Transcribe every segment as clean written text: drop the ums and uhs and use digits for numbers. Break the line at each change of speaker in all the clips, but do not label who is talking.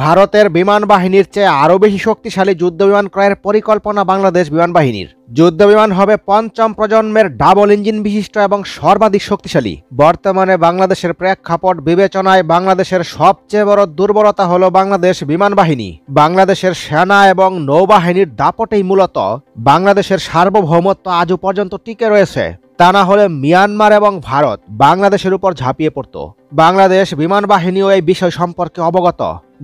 ভারতের বিমান বাহিনীর চেয়ে আরও বেশি শক্তিশালী যুদ্ধবিমান ক্রয়ের পরিকল্পনা বাংলাদেশ বিমান বাহিনীর। যুদ্ধবিমান হবে পঞ্চম প্রজন্মের ডাবল ইঞ্জিন বিশিষ্ট এবং সর্বাধিক শক্তিশালী। বর্তমানে বাংলাদেশের প্রেক্ষাপট বিবেচনায় বাংলাদেশের সবচেয়ে বড় দুর্বলতা হল বাংলাদেশ বিমান বাহিনী। বাংলাদেশের সেনা এবং নৌবাহিনীর দাপটেই মূলত বাংলাদেশের সার্বভৌমত্ব আজও পর্যন্ত টিকে রয়েছে। তা না হলে মিয়ানমার এবং ভারত বাংলাদেশের উপর ঝাঁপিয়ে পড়ত। বাংলাদেশ বিমান বাহিনীও এই বিষয় সম্পর্কে অবগত,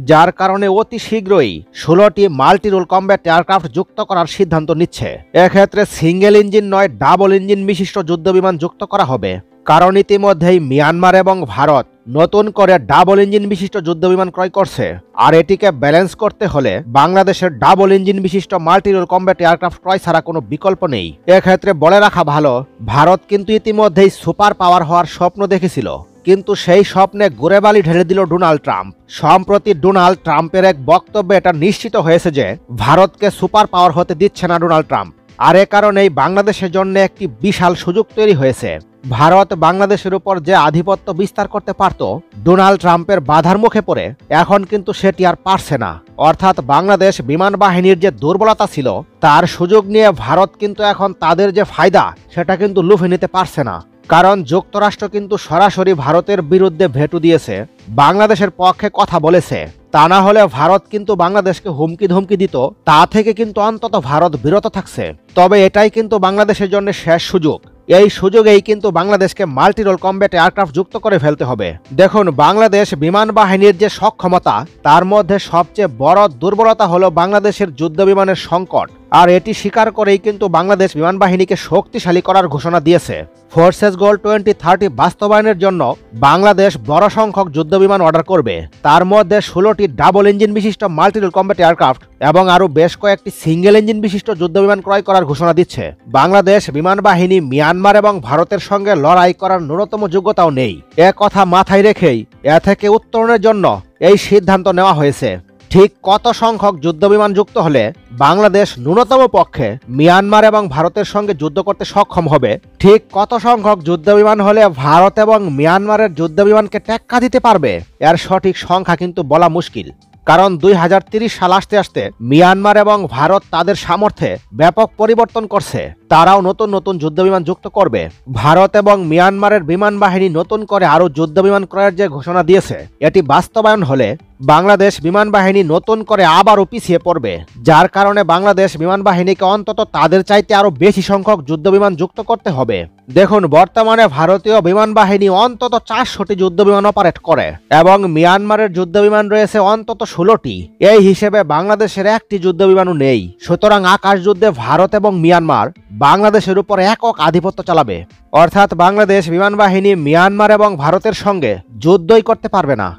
যার কারণে অতি শীঘ্রই 16টি মাল্টিরোল কমব্যাট এয়ারক্রাফট যুক্ত করার সিদ্ধান্ত নিচ্ছে। এক্ষেত্রে সিঙ্গেল ইঞ্জিন নয়, ডাবল ইঞ্জিন বিশিষ্ট যুদ্ধবিমান যুক্ত করা হবে, কারণ ইতিমধ্যেই মিয়ানমার এবং ভারত নতুন করে ডাবল ইঞ্জিন বিশিষ্ট যুদ্ধবিমান ক্রয় করছে। আর এটিকে ব্যালেন্স করতে হলে বাংলাদেশের ডাবল ইঞ্জিন বিশিষ্ট মাল্টিরোল কমব্যাট এয়ারক্রাফট ক্রয় ছাড়া কোনো বিকল্প নেই। এক্ষেত্রে বলে রাখা ভালো, ভারত কিন্তু ইতিমধ্যেই সুপার পাওয়ার হওয়ার স্বপ্ন দেখেছিল, কিন্তু সেই স্বপ্নে গুড়েবালি ঢেলে দিল ডোনাল্ড ট্রাম্প। সম্প্রতি ডোনাল্ড ট্রাম্পের এক বক্তব্যে এটা নিশ্চিত হয়েছে যে ভারতকে সুপার পাওয়ার হতে দিচ্ছে না ডোনাল্ড ট্রাম্প। আর এ কারণেই বাংলাদেশের জন্য একটি বিশাল সুযোগ তৈরি হয়েছে। ভারত বাংলাদেশের উপর যে আধিপত্য বিস্তার করতে পারত ডোনাল্ড ট্রাম্পের বাধার মুখে পড়ে, এখন কিন্তু সেটি আর পারছে না। অর্থাৎ বাংলাদেশ বিমান বাহিনীর যে দুর্বলতা ছিল তার সুযোগ নিয়ে ভারত কিন্তু এখন তাদের যে ফায়দা সেটা কিন্তু লুফে নিতে পারছে না। কারণ যুক্তরাষ্ট্র কিন্তু সরাসরি ভারতের বিরুদ্ধে ভেটো দিয়েছে, বাংলাদেশের পক্ষে কথা বলেছে। তা না হলে ভারত কিন্তু বাংলাদেশকে হুমকি ধমকি দিত, তা থেকে কিন্তু অন্তত ভারত বিরত থাকছে। তবে এটাই কিন্তু বাংলাদেশের জন্য শেষ সুযোগ। এই সুযোগেই কিন্তু বাংলাদেশকে মাল্টিরোল কমব্যাট এয়ারক্রাফট যুক্ত করে ফেলতে হবে। দেখুন, বাংলাদেশ বিমান বাহিনীর যে সক্ষমতা তার মধ্যে সবচেয়ে বড় দুর্বলতা হলো বাংলাদেশের যুদ্ধবিমানের সংকট। আর এটি স্বীকার করেই কিন্তু বাংলাদেশ বিমান বাহিনীকে শক্তিশালী করার ঘোষণা দিয়েছে। ফোর্সেস গোল 2030 বাস্তবায়নের জন্য বাংলাদেশ বড় সংখ্যক যুদ্ধবিমান অর্ডার করবে। তার মধ্যে 16টি ডাবল ইঞ্জিন বিশিষ্ট মাল্টিরোল কমব্যাট এয়ারক্রাফট এবং আরও বেশ কয়েকটি সিঙ্গেল ইঞ্জিন বিশিষ্ট যুদ্ধবিমান ক্রয় করার ঘোষণা দিচ্ছে। বাংলাদেশ বিমান বাহিনী মিয়ানমার এবং ভারতের সঙ্গে লড়াই করার ন্যূনতম যোগ্যতাও নেই। এ কথা মাথায় রেখেই এ থেকে উত্তরণের জন্য এই সিদ্ধান্ত নেওয়া হয়েছে। ঠিক কত সংখ্যক যুদ্ধবিমান যুক্ত হলে বাংলাদেশ ন্যূনতম পক্ষে মিয়ানমার এবং ভারতের সঙ্গে যুদ্ধ করতে সক্ষম হবে, ঠিক কত সংখ্যক যুদ্ধবিমান হলে ভারত এবং মিয়ানমারের যুদ্ধবিমানকে টেক্কা দিতে পারবে, এর সঠিক সংখ্যা কিন্তু বলা মুশকিল। কারণ 2030 সাল আসতে আসতে মিয়ানমার এবং ভারত তাদের সামর্থ্যে ব্যাপক পরিবর্তন করছে। তারাও নতুন নতুন যুদ্ধবিমান যুক্ত করবে। ভারত এবং মিয়ানমারের বিমান বাহিনী নতুন করে আরও যুদ্ধবিমান ক্রয়ের যে ঘোষণা দিয়েছে, এটি বাস্তবায়ন হলে বাংলাদেশ বিমান বাহিনী নতুন করে আবারও পিছিয়ে পড়বে, যার কারণে বাংলাদেশ বিমান বাহিনীকে অন্তত তাদের চাইতে আরও বেশি সংখ্যক যুদ্ধবিমান যুক্ত করতে হবে। দেখুন, বর্তমানে ভারতীয় বিমান বাহিনী অন্তত 400টি যুদ্ধবিমান অপারেট করে এবং মিয়ানমারের যুদ্ধবিমান রয়েছে অন্তত 16টি। এই হিসেবে বাংলাদেশের একটি যুদ্ধবিমানও নেই। সুতরাং আকাশ যুদ্ধে ভারত এবং মিয়ানমার বাংলাদেশের উপর একক আধিপত্য চালাবে। অর্থাৎ বাংলাদেশ বিমান বাহিনী মিয়ানমার এবং ভারতের সঙ্গে যুদ্ধই করতে পারবে না।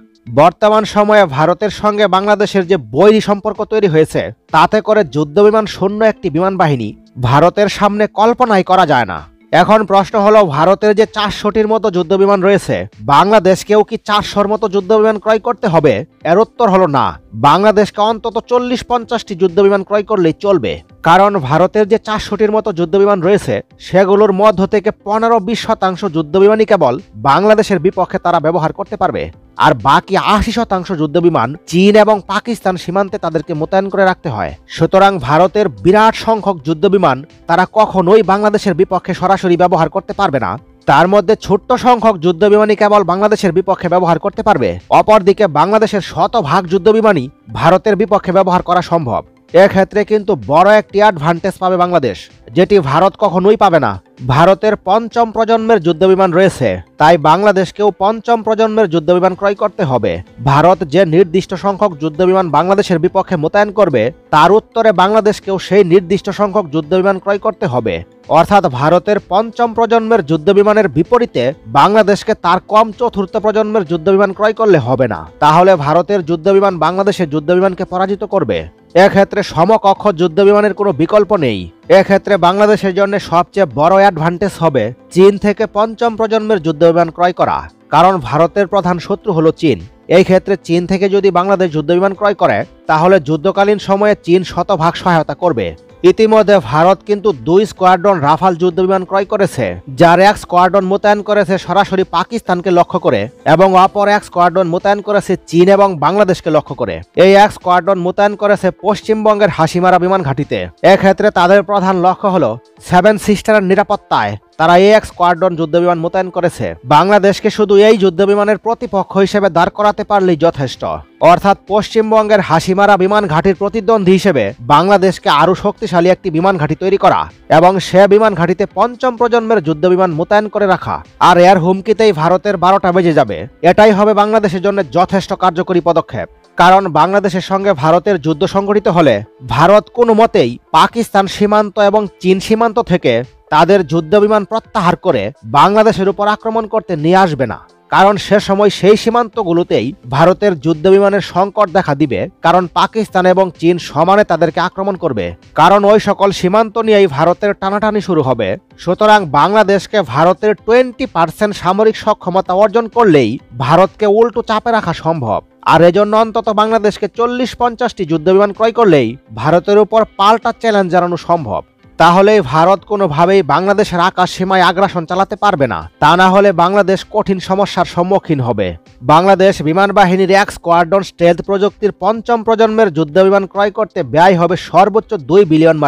বর্তমান সময়ে ভারতের সঙ্গে বাংলাদেশের যে বৈরী সম্পর্ক তৈরি হয়েছে, তাতে করে যুদ্ধবিমান শূন্য একটি বিমান বাহিনী ভারতের সামনে কল্পনাই করা যায় না। এখন প্রশ্ন হলো, ভারতের যে 400টির মতো যুদ্ধবিমান রয়েছে, বাংলাদেশকেও কি 400র মতো যুদ্ধবিমান ক্রয় করতে হবে? এর উত্তর হলো না। বাংলাদেশকে অন্তত 40-50টি যুদ্ধবিমান ক্রয় করলেই চলবে। কারণ ভারতের যে 400টির মতো যুদ্ধবিমান রয়েছে, সেগুলোর মধ্য থেকে 15-20% যুদ্ধবিমানই কেবল বাংলাদেশের বিপক্ষে তারা ব্যবহার করতে পারবে। আর বাকি 80% যুদ্ধবিমান চীন এবং পাকিস্তান সীমান্তে তাদেরকে মোতায়েন করে রাখতে হয়। সুতরাং ভারতের বিরাট সংখ্যক যুদ্ধবিমান তারা কখনোই বাংলাদেশের বিপক্ষে সরাসরি ব্যবহার করতে পারবে না। তার মধ্যে ছোট্ট সংখ্যক যুদ্ধবিমানই কেবল বাংলাদেশের বিপক্ষে ব্যবহার করতে পারবে। অপরদিকে বাংলাদেশের শতভাগ যুদ্ধবিমানই ভারতের বিপক্ষে ব্যবহার করা সম্ভব। এক্ষেত্রে কিন্তু বড় একটি অ্যাডভান্টেজ পাবে বাংলাদেশ, যেটি ভারত কখনোই পাবে না। ভারতের পঞ্চম প্রজন্মের যুদ্ধবিমান রয়েছে, তাই বাংলাদেশকেও পঞ্চম প্রজন্মের যুদ্ধবিমান ক্রয় করতে হবে। ভারত যে নির্দিষ্ট সংখ্যক যুদ্ধবিমান বাংলাদেশের বিপক্ষে মোতায়েন করবে, তার উত্তরে বাংলাদেশকেও সেই নির্দিষ্ট সংখ্যক যুদ্ধবিমান ক্রয় করতে হবে। অর্থাৎ ভারতের পঞ্চম প্রজন্মের যুদ্ধবিমানের বিপরীতে বাংলাদেশকে তার কম চতুর্থ প্রজন্মের যুদ্ধবিমান ক্রয় করলে হবে না। তাহলে ভারতের যুদ্ধবিমান বাংলাদেশের যুদ্ধবিমানকে পরাজিত করবে। এক্ষেত্রে সমকক্ষ যুদ্ধবিমানের কোনো বিকল্প নেই। এক্ষেত্রে বাংলাদেশের জন্য সবচেয়ে বড় অ্যাডভান্টেজ হবে চীন থেকে পঞ্চম প্রজন্মের যুদ্ধবিমান ক্রয় করা। কারণ ভারতের প্রধান শত্রু হলো চীন। এই ক্ষেত্রে চীন থেকে যদি বাংলাদেশ যুদ্ধবিমান ক্রয় করে, তাহলে যুদ্ধকালীন সময়ে চীন শতভাগ সহায়তা করবে। ইতিমধ্যে ভারত কিন্তু 2 স্কোয়াড্রন রাফাল যুদ্ধবিমান ক্রয় করেছে, যার এক স্কোয়াড্রন মোতায়েন করেছে সরাসরি পাকিস্তানকে লক্ষ্য করে এবং অপর এক স্কোয়াড্রন মোতায়েন করেছে চীন এবং বাংলাদেশকে লক্ষ্য করে। এই এক স্কোয়াড্রন মোতায়েন করেছে পশ্চিমবঙ্গের হাসিমারা বিমান ঘাঁটিতে। এক্ষেত্রে তাদের প্রধান লক্ষ্য হলো 7 সিস্টারের নিরাপত্তায় তারা এই এক স্কোয়াড্রন যুদ্ধবিমান মোতায়েন করেছে। বাংলাদেশকে শুধু এই যুদ্ধবিমানের প্রতিপক্ষ হিসেবে দাঁড় করাতে পারলেই যথেষ্ট, অর্থাৎ পশ্চিমবঙ্গের হাসিমারা বিমান ঘাঁটির প্রতিদ্বন্দ্বী হিসেবে বাংলাদেশকে আরও শক্তিশালী একটি বিমান ঘাঁটি তৈরি করা এবং সে বিমান ঘাঁটিতে 5ম প্রজন্মের যুদ্ধবিমান মোতায়েন করে রাখা। আর এর হুমকিতেই ভারতের 12টা বেজে যাবে। এটাই হবে বাংলাদেশের জন্য যথেষ্ট কার্যকরী পদক্ষেপ, কারণ বাংলাদেশের সঙ্গে ভারতের যুদ্ধ সংঘটিত হলে ভারত কোনো মতেই পাকিস্তান সীমান্ত এবং চীন সীমান্ত থেকে তাদের যুদ্ধবিমান প্রত্যাহার করে বাংলাদেশের উপর আক্রমণ করতে নিয়ে আসবে না, কারণ সে সময় সেই সীমান্তগুলোতেই ভারতের যুদ্ধবিমানের সংকট দেখা দিবে, কারণ পাকিস্তান এবং চীন সমানে তাদেরকে আক্রমণ করবে, কারণ ওই সকল সীমান্ত নিয়েই ভারতের টানাটানি শুরু হবে। সুতরাং বাংলাদেশকে ভারতের 20% সামরিক সক্ষমতা অর্জন করলেই ভারতকে উল্টো চাপে রাখা সম্ভব। আর এজন্য অন্তত বাংলাদেশকে 40-50টি যুদ্ধবিমান ক্রয় করলেই ভারতের উপর পাল্টা চ্যালেঞ্জ জানানো সম্ভব। তাহলেই ভারত কোনোভাবেই বাংলাদেশের আকাশ সীমায় আগ্রাসন চালাতে পারবে না। তা না হলে বাংলাদেশ কঠিন সমস্যার সম্মুখীন হবে। বাংলাদেশ বিমান বাহিনীর এক স্কোয়াড্রন স্টেলথ প্রযুক্তির 5ম প্রজন্মের যুদ্ধবিমান ক্রয় করতে ব্যয় হবে সর্বোচ্চ $2 বিলিয়ন।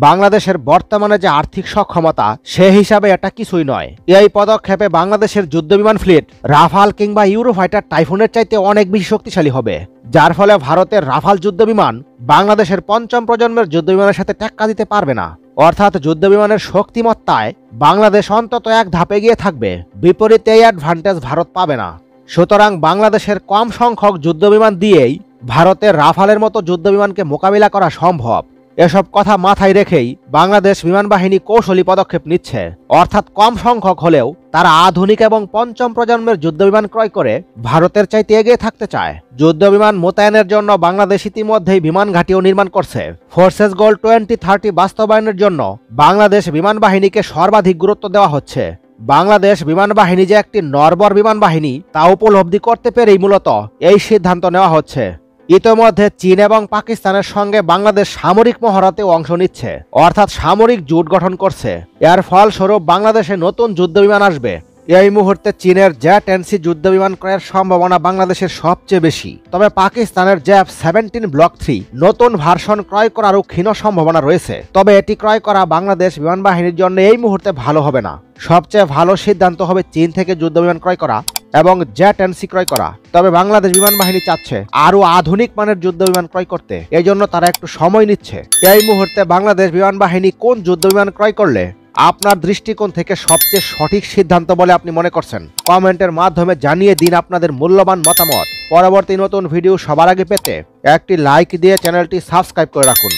বাংলাদেশের বর্তমানে যে আর্থিক সক্ষমতা সে হিসাবে এটা কিছুই নয়। এই পদক্ষেপে বাংলাদেশের যুদ্ধবিমান ফ্লিট রাফাল কিংবা ইউরোফাইটার টাইফুনের চাইতে অনেক বেশি শক্তিশালী হবে, যার ফলে ভারতের রাফাল যুদ্ধবিমান বাংলাদেশের 5ম প্রজন্মের যুদ্ধবিমানের সাথে টেক্কা দিতে পারবে না। অর্থাৎ যুদ্ধবিমানের শক্তিমত্তায় বাংলাদেশ অন্তত এক ধাপে এগিয়ে থাকবে, বিপরীতে এই অ্যাডভান্টেজ ভারত পাবে না। সুতরাং বাংলাদেশের কম সংখ্যক যুদ্ধবিমান দিয়েই ভারতের রাফালের মতো যুদ্ধবিমানকে মোকাবিলা করা সম্ভব। এসব কথা মাথায় রেখেই বাংলাদেশ বিমান বাহিনী কৌশলী পদক্ষেপ নিচ্ছে, অর্থাৎ কম সংখ্যক হলেও তারা আধুনিক এবং 5ম প্রজন্মের যুদ্ধবিমান ক্রয় করে ভারতের চাইতে এগিয়ে থাকতে চায়। যুদ্ধবিমান মোতায়েনের জন্য বাংলাদেশ ইতিমধ্যেই বিমান ঘাঁটিও নির্মাণ করছে। ফোর্সেস গোল 2030 বাস্তবায়নের জন্য বাংলাদেশ বিমান বাহিনীকে সর্বাধিক গুরুত্ব দেওয়া হচ্ছে। বাংলাদেশ বিমান বাহিনী যে একটি নরবর বিমান বাহিনী তা উপলব্ধি করতে পেরেই মূলত এই সিদ্ধান্ত নেওয়া হচ্ছে। ইতোমধ্যে চীন এবং পাকিস্তানের সঙ্গে বাংলাদেশ সামরিক মহড়াতেও অংশ নিচ্ছে, অর্থাৎ সামরিক জোট গঠন করছে। এর ফলস্বরূপ বাংলাদেশে নতুন যুদ্ধবিমান আসবে। এই মুহূর্তে চীনের জ্যাট-NC যুদ্ধবিমান ক্রয়ের সম্ভাবনা বাংলাদেশের সবচেয়ে বেশি, তবে পাকিস্তানের JAF-17 ব্লক 3 নতুন ভার্সন ক্রয় করারও ক্ষীণ সম্ভাবনা রয়েছে। তবে এটি ক্রয় করা বাংলাদেশ বিমান বাহিনীর জন্য এই মুহূর্তে ভালো হবে না। সবচেয়ে ভালো সিদ্ধান্ত হবে চীন থেকে যুদ্ধবিমান ক্রয় করা এবং জ্যাট-NC ক্রয় করা। তবে বাংলাদেশ বিমান বাহিনী চাচ্ছে আরও আধুনিক মানের যুদ্ধবিমান ক্রয় করতে, এই জন্য তারা একটু সময় নিচ্ছে। এই মুহূর্তে বাংলাদেশ বিমান বাহিনী কোন যুদ্ধবিমান ক্রয় করলে আপনার দৃষ্টিকোণ থেকে সবচেয়ে সঠিক সিদ্ধান্ত বলে আপনি মনে করছেন, কমেন্টের মাধ্যমে জানিয়ে দিন আপনাদের মূল্যবান মতামত। পরবর্তী নতুন ভিডিও সবার আগে পেতে একটি লাইক দিয়ে চ্যানেলটি সাবস্ক্রাইব করে রাখুন।